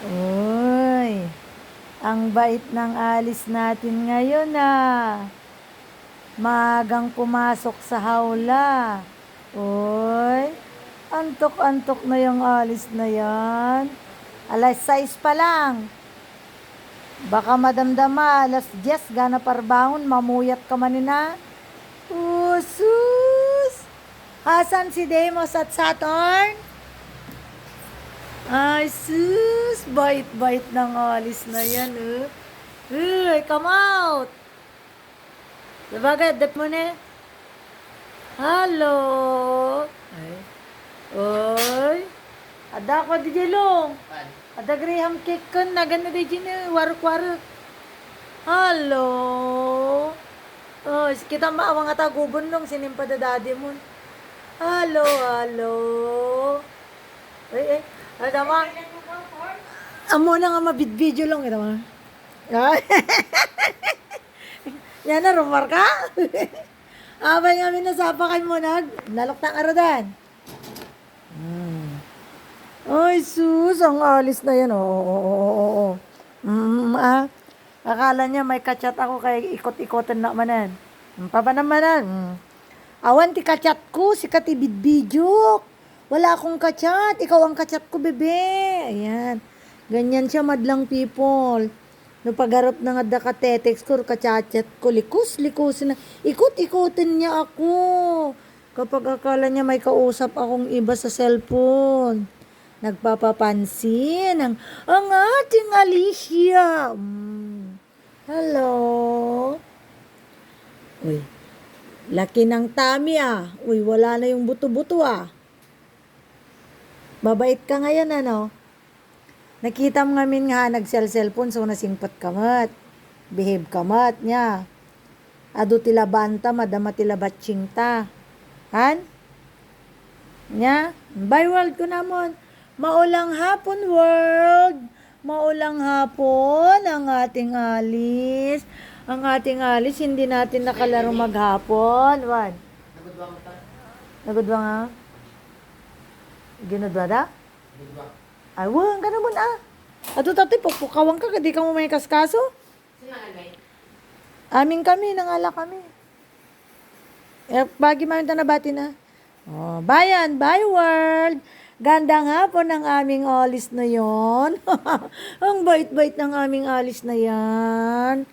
Uy, ang bait ng alis natin ngayon Maagang pumasok sa hawla. Uy, antok-antok na yung alis na yan. Alas 6 pa lang. Baka madamdama, alas 10, gana parbangon, mamuyat ka manina. Usus! Asan si Deimos at Saturn? Ay, sus! Bait-bait ng alis na yan, Uy, come out! Sabagay, dep mo na. Hello! Ay. Oy! Ada ko di jelong. Ada graham cake kan na ganda di jine waruk-waruk. Hello! Oh, kita maawang ata gubon nung sinimpa da daddy mo. Hello, hello. Ay, ay, tama. Amo na nga mabid-video lang kita ma. Ay. Yan na, rumar ka? Abay nga minasapa kay mo nalok ng aradan. Ay, sus, ang alis na yan. Oo. Akala niya may kachat ako kaya ikot-ikotan na manan. Papa naman. Awan ti kachat ko, si katibid bidyok. Wala akong kachat, ikaw ang kachat ko, bebe. Ayan. Ganyan siya, madlang people. No pagharap na nga da ka tetext ko, kachat ko, likus na. Ikot-ikotin niya ako. Kapag akala niya may kausap akong iba sa cellphone. Nagpapapansin ang ating Alicia. Hello. Uy, laki ng tummy Uy, wala na yung buto-buto Babait ka ngayon Nakita mo ngamin nga nag-cellphone so nasingpat kamat. Behave kamat niya. Ado tila banta, madama tila batching Han? Nya? Bye world ko namon. Maulang hapon world. Maulang hapon ang ating alis. Ang ating alis, hindi natin nakalaro maghapon. Wan? Nagudwa nga? Ginudwa da? Ay, wang, gano'n mo Ato tati, pukawang ka, di ka mo may kaskaso? Amin kami, nangala kami. Bagi man ito nabati na. Oh, bayan, bye world. Gandang hapon ng aming alis na yon. Ang bait-bait ng aming alis na yan.